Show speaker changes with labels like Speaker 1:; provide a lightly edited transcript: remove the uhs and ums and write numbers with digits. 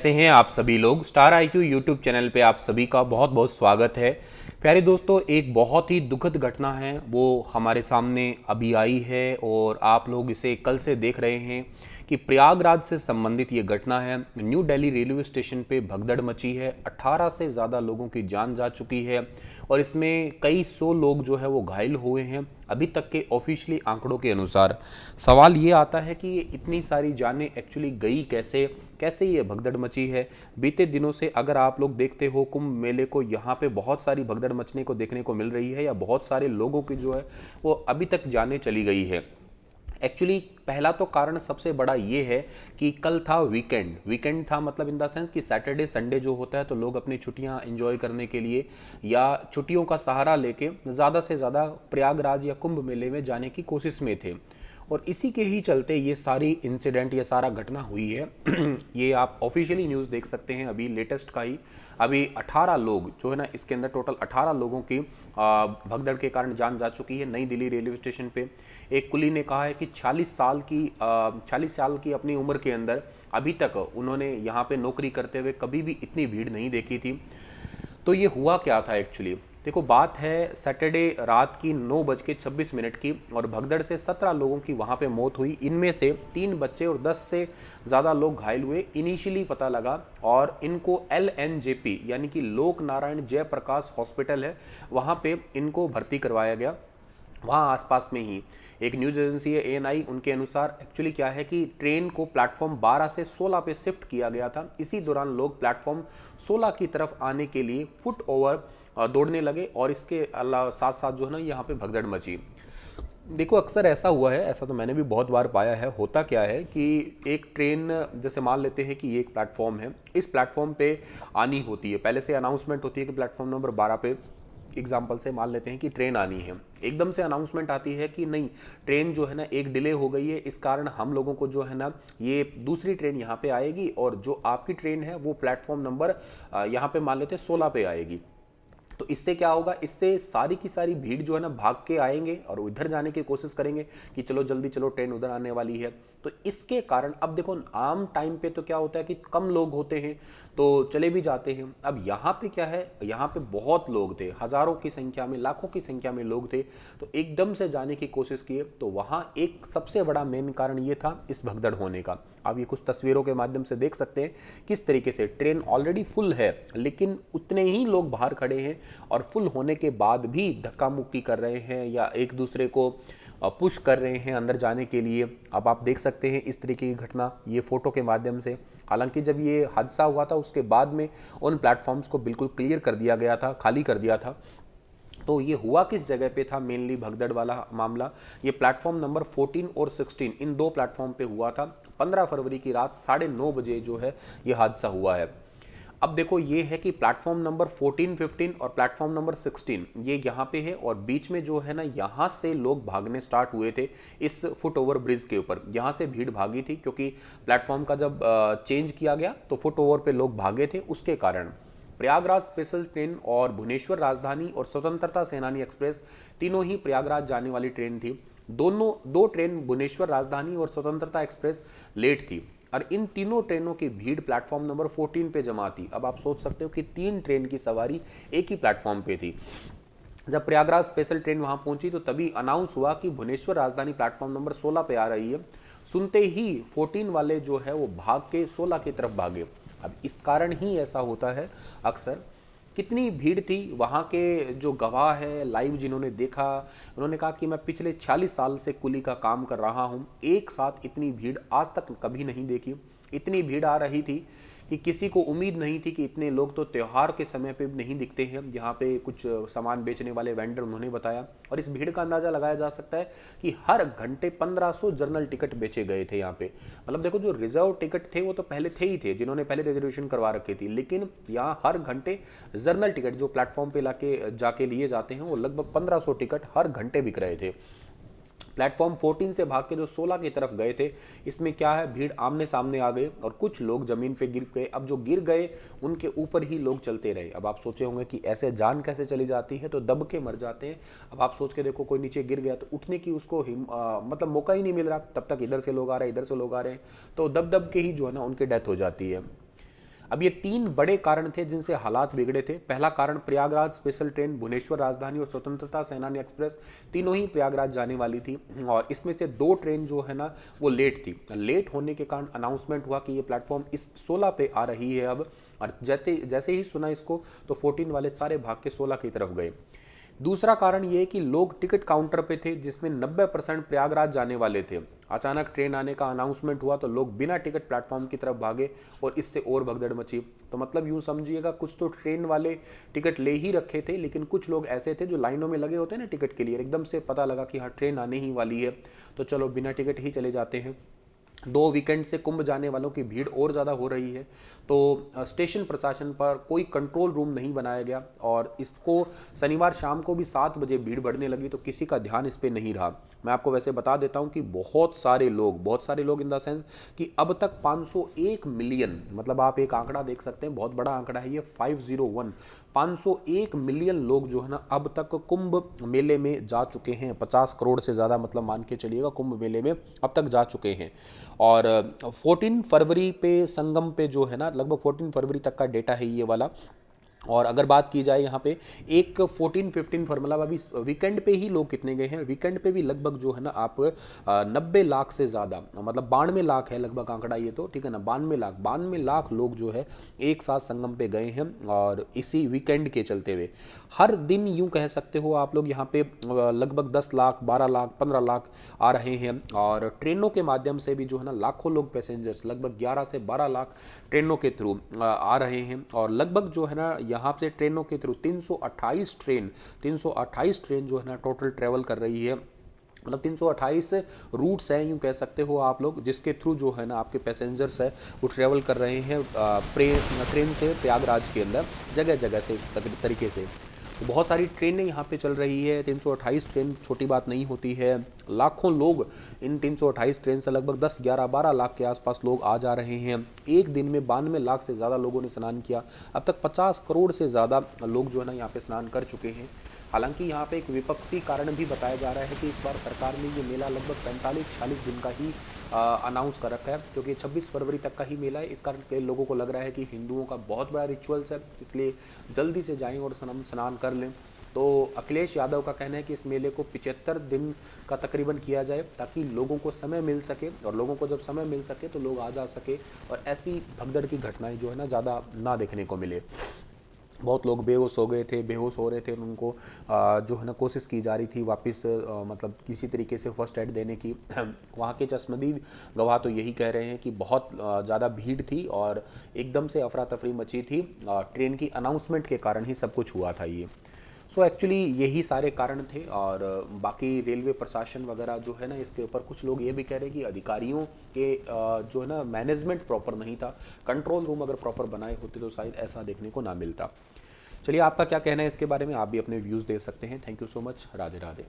Speaker 1: कैसे हैं आप सभी लोग। स्टार आईक्यू यूट्यूब चैनल पे आप सभी का बहुत बहुत स्वागत है। प्यारे दोस्तों, एक बहुत ही दुखद घटना है वो हमारे सामने अभी आई है और आप लोग इसे कल से देख रहे हैं कि प्रयागराज से संबंधित ये घटना है। न्यू दिल्ली रेलवे स्टेशन पे भगदड़ मची है। 18 से ज़्यादा लोगों की जान जा चुकी है और इसमें कई सौ लोग जो है वो घायल हुए हैं अभी तक के ऑफिशियली आंकड़ों के अनुसार। सवाल ये आता है कि ये इतनी सारी जानें एक्चुअली गई कैसे, कैसे ये भगदड़ मची है। बीते दिनों से अगर आप लोग देखते हो कुंभ मेले को, यहाँ पे बहुत सारी भगदड़ मचने को देखने को मिल रही है या बहुत सारे लोगों की जो है वो अभी तक जानें चली गई है। एक्चुअली पहला तो कारण सबसे बड़ा ये है कि कल था वीकेंड। वीकेंड था मतलब इन द सेंस कि सैटरडे संडे जो होता है तो लोग अपनी छुट्टियां एंजॉय करने के लिए या छुट्टियों का सहारा लेके ज़्यादा से ज़्यादा प्रयागराज या कुंभ मेले में जाने की कोशिश में थे और इसी के ही चलते ये सारी इंसिडेंट, ये सारा घटना हुई है। ये आप ऑफिशियली न्यूज़ देख सकते हैं अभी लेटेस्ट का ही। अभी 18 लोग जो है ना, इसके अंदर टोटल 18 लोगों की भगदड़ के कारण जान जा चुकी है। नई दिल्ली रेलवे स्टेशन पे एक कुली ने कहा है कि 40 साल की अपनी उम्र के अंदर अभी तक उन्होंने यहाँ पे नौकरी करते हुए कभी भी इतनी भीड़ नहीं देखी थी। तो ये हुआ क्या था एक्चुअली, देखो बात है सैटरडे रात की 9:26 की और भगदड़ से 17 लोगों की वहाँ पे मौत हुई। इनमें से 3 बच्चे और 10 से ज़्यादा लोग घायल हुए इनिशियली पता लगा और इनको LNJP यानी कि लोक नारायण जयप्रकाश हॉस्पिटल है वहाँ पे इनको भर्ती करवाया गया। वहाँ आसपास में ही एक न्यूज एजेंसी है ANI, उनके अनुसार एक्चुअली क्या है कि ट्रेन को प्लेटफॉर्म 12 से 16 पे शिफ्ट किया गया था। इसी दौरान लोग प्लेटफॉर्म 16 की तरफ आने के लिए फुट ओवर दौड़ने लगे और इसके अलावा साथ साथ जो है ना यहाँ पे भगदड़ मची। देखो अक्सर ऐसा हुआ है, ऐसा तो मैंने भी बहुत बार पाया है। होता क्या है कि एक ट्रेन, जैसे मान लेते हैं कि ये एक प्लेटफॉर्म है, इस प्लेटफॉर्म पे आनी होती है, पहले से अनाउंसमेंट होती है कि प्लेटफॉर्म नंबर 12 पे एग्जाम्पल से मान लेते हैं कि ट्रेन आनी है। एकदम से अनाउंसमेंट आती है कि नहीं, ट्रेन जो है ना एक डिले हो गई है, इस कारण हम लोगों को जो है ना ये दूसरी ट्रेन यहाँ पे आएगी और जो आपकी ट्रेन है वो प्लेटफॉर्म नंबर यहाँ पे मान लेते हैं 16 पे आएगी। तो इससे क्या होगा, इससे सारी की सारी भीड़ जो है ना भाग के आएंगे और उधर जाने की कोशिश करेंगे कि चलो जल्दी चलो ट्रेन उधर आने वाली है। तो इसके कारण अब देखो आम टाइम पे तो क्या होता है कि कम लोग होते हैं तो चले भी जाते हैं। अब यहाँ पे क्या है, यहाँ पे बहुत लोग थे, हजारों की संख्या में, लाखों की संख्या में लोग थे तो एकदम से जाने की कोशिश किए। तो वहाँ एक सबसे बड़ा मेन कारण ये था इस भगदड़ होने का। आप ये कुछ तस्वीरों के माध्यम से देख सकते हैं किस तरीके से ट्रेन ऑलरेडी फुल है लेकिन उतने ही लोग बाहर खड़े हैं और फुल होने के बाद भी धक्का मुक्की कर रहे हैं या एक दूसरे को पुश कर रहे हैं अंदर जाने के लिए। अब आप देख सकते हैं इस तरीके की घटना ये फोटो के माध्यम से। हालांकि जब ये हादसा हुआ था उसके बाद में उन प्लेटफॉर्म्स को बिल्कुल क्लियर कर दिया गया था, खाली कर दिया था। तो ये हुआ किस जगह पे था मेनली भगदड़ वाला मामला, ये प्लेटफॉर्म नंबर 14 और 16 इन दो प्लेटफॉर्म पे हुआ था। 15 फरवरी की रात 9:30 बजे जो है ये हादसा हुआ है। अब देखो ये है कि प्लेटफॉर्म नंबर 14, 15 और प्लेटफॉर्म नंबर 16 ये यहाँ पे है और बीच में जो है ना यहाँ से लोग भागने स्टार्ट हुए थे इस फुट ओवर ब्रिज के ऊपर। यहाँ से भीड़ भागी थी क्योंकि प्लेटफॉर्म का जब चेंज किया गया तो फुट ओवर पे लोग भागे थे, उसके कारण प्रयागराज स्पेशल ट्रेन और भुवनेश्वर राजधानी और स्वतंत्रता सेनानी एक्सप्रेस तीनों ही प्रयागराज जाने वाली ट्रेन थी। दो ट्रेन भुवनेश्वर राजधानी और स्वतंत्रता एक्सप्रेस लेट थी और इन तीनों ट्रेनों की भीड़ प्लेटफॉर्म नंबर 14 पे जमा थी। अब आप सोच सकते हो कि 3 ट्रेन की सवारी एक ही प्लेटफॉर्म पे थी। जब प्रयागराज स्पेशल ट्रेन वहां पहुंची तो तभी अनाउंस हुआ कि भुवनेश्वर राजधानी प्लेटफॉर्म नंबर 16 पे आ रही है। सुनते ही 14 वाले जो है वो भाग के 16 की तरफ भागे। अब इस कारण ही ऐसा होता है अक्सर। कितनी भीड़ थी वहाँ के जो गवाह है लाइव जिन्होंने देखा, उन्होंने कहा कि मैं पिछले 40 साल से कुली का काम कर रहा हूँ, एक साथ इतनी भीड़ आज तक कभी नहीं देखी। इतनी भीड़ आ रही थी कि किसी को उम्मीद नहीं थी कि इतने लोग तो त्यौहार के समय पे नहीं दिखते हैं। यहाँ पे कुछ सामान बेचने वाले वेंडर उन्होंने बताया और इस भीड़ का अंदाजा लगाया जा सकता है कि हर घंटे 1500 जर्नल टिकट बेचे गए थे यहाँ पे। मतलब देखो जो रिजर्व टिकट थे वो तो पहले थे ही थे जिन्होंने पहले रिजर्वेशन करवा रखी थी, लेकिन यहाँ हर घंटे जर्नल टिकट जो प्लेटफॉर्म पे लाके जाके लिए जाते हैं वो लगभग 1500 टिकट हर घंटे बिक रहे थे। प्लेटफॉर्म 14 से भाग के जो 16 की तरफ गए थे इसमें क्या है, भीड़ आमने सामने आ गए और कुछ लोग जमीन पे गिर गए। अब जो गिर गए उनके ऊपर ही लोग चलते रहे। अब आप सोचे होंगे कि ऐसे जान कैसे चली जाती है, तो दब के मर जाते हैं। अब आप सोच के देखो कोई नीचे गिर गया तो उठने की उसको मतलब मौका ही नहीं मिल रहा, तब तक इधर से लोग आ रहे हैं इधर से लोग आ रहे हैं, तो दब दब के ही जो है ना उनकी डेथ हो जाती है। अब ये 3 बड़े कारण थे जिनसे हालात बिगड़े थे। पहला कारण प्रयागराज स्पेशल ट्रेन, भुवनेश्वर राजधानी और स्वतंत्रता सेनानी एक्सप्रेस तीनों ही प्रयागराज जाने वाली थी और इसमें से 2 ट्रेन जो है ना वो लेट थी। लेट होने के कारण अनाउंसमेंट हुआ कि ये प्लेटफॉर्म इस 16 पे आ रही है अब, और जैसे जैसे ही सुना इसको तो 14 वाले सारे भाग के 16 की तरफ गए। दूसरा कारण ये कि लोग टिकट काउंटर पे थे जिसमें 90% प्रयागराज जाने वाले थे। अचानक ट्रेन आने का अनाउंसमेंट हुआ तो लोग बिना टिकट प्लेटफॉर्म की तरफ भागे और इससे और भगदड़ मची। तो मतलब यूं समझिएगा, कुछ तो ट्रेन वाले टिकट ले ही रखे थे, लेकिन कुछ लोग ऐसे थे जो लाइनों में लगे होते हैं ना टिकट के लिए, एकदम से पता लगा कि हाँ ट्रेन आने ही वाली है तो चलो बिना टिकट ही चले जाते हैं। 2 वीकेंड से कुंभ जाने वालों की भीड़ और ज़्यादा हो रही है, तो स्टेशन प्रशासन पर कोई कंट्रोल रूम नहीं बनाया गया और इसको शनिवार शाम को भी 7 बजे भीड़ बढ़ने लगी तो किसी का ध्यान इस पे नहीं रहा। मैं आपको वैसे बता देता हूं कि बहुत सारे लोग इन द सेंस कि अब तक 501 मिलियन, मतलब आप एक आंकड़ा देख सकते हैं, बहुत बड़ा आंकड़ा है ये, 501 मिलियन लोग जो है ना अब तक कुंभ मेले में जा चुके हैं। 50 करोड़ से ज़्यादा, मतलब मान के चलिएगा, कुंभ मेले में अब तक जा चुके हैं। और 14 फरवरी पे संगम पे जो है ना, लगभग 14 फरवरी तक का डेटा है ये वाला। और अगर बात की जाए यहाँ पे एक 14-15 फॉर्मूला, अभी वीकेंड पे ही लोग कितने गए हैं, वीकेंड पे भी लगभग जो है ना आप 90 लाख से ज़्यादा, मतलब 92 लाख है लगभग आंकड़ा ये, तो ठीक है ना, 92 लाख लोग जो है एक साथ संगम पे गए हैं और इसी वीकेंड के चलते हुए हर दिन यूं कह सकते हो आप लोग यहाँ पे लगभग 10 लाख, 12 लाख, 15 लाख आ रहे हैं। और ट्रेनों के माध्यम से भी जो है ना लाखों लोग पैसेंजर्स, लगभग 11 से 12 लाख ट्रेनों के थ्रू आ रहे हैं। और लगभग जो है ना यहाँ से ट्रेनों के थ्रू 328 ट्रेन जो है ना टोटल ट्रेवल कर रही है, मतलब 328 रूट्स हैं यूँ कह सकते हो आप लोग, जिसके थ्रू जो है ना आपके पैसेंजर्स है वो ट्रेवल कर रहे हैं ट्रेन से प्रयागराज के अंदर जगह जगह से तरीके से। तो बहुत सारी ट्रेनें यहाँ पे चल रही है। 328 ट्रेन छोटी बात नहीं होती है। लाखों लोग इन 328 ट्रेन से, लगभग 10, 11, 12 लाख के आसपास लोग आ जा रहे हैं। एक दिन में 92 लाख से ज़्यादा लोगों ने स्नान किया। अब तक 50 करोड़ से ज़्यादा लोग जो है ना यहाँ पे स्नान कर चुके हैं। हालांकि यहाँ पे एक विपक्षी कारण भी बताया जा रहा है कि इस बार सरकार ने ये मेला लगभग 45-46 दिन का ही अनाउंस कर रखा है, क्योंकि 26 फरवरी तक का ही मेला है। इस कारण के लोगों को लग रहा है कि हिंदुओं का बहुत बड़ा रिचुअल्स है, इसलिए जल्दी से जाएं और स्नान कर लें। तो अखिलेश यादव का कहना है कि इस मेले को 75 दिन का तकरीबन किया जाए ताकि लोगों को समय मिल सके, और लोगों को जब समय मिल सके तो लोग आ जा सके और ऐसी भगदड़ की घटनाएं जो है ना ज़्यादा ना देखने को मिले। बहुत लोग बेहोश हो गए थे, बेहोश हो रहे थे, उनको जो है ना कोशिश की जा रही थी वापस मतलब किसी तरीके से फर्स्ट एड देने की। वहाँ के चश्मदीद गवाह तो यही कह रहे हैं कि बहुत ज़्यादा भीड़ थी और एकदम से अफरा तफरी मची थी। ट्रेन की अनाउंसमेंट के कारण ही सब कुछ हुआ था ये। सो एक्चुअली यही सारे कारण थे। और बाकी रेलवे प्रशासन वगैरह जो है ना इसके ऊपर कुछ लोग ये भी कह रहे हैं कि अधिकारियों के जो है ना मैनेजमेंट प्रॉपर नहीं था। कंट्रोल रूम अगर प्रॉपर बनाए होते तो शायद ऐसा देखने को ना मिलता। चलिए, आपका क्या कहना है इसके बारे में, आप भी अपने व्यूज़ दे सकते हैं। Thank you so much. Radhe Radhe.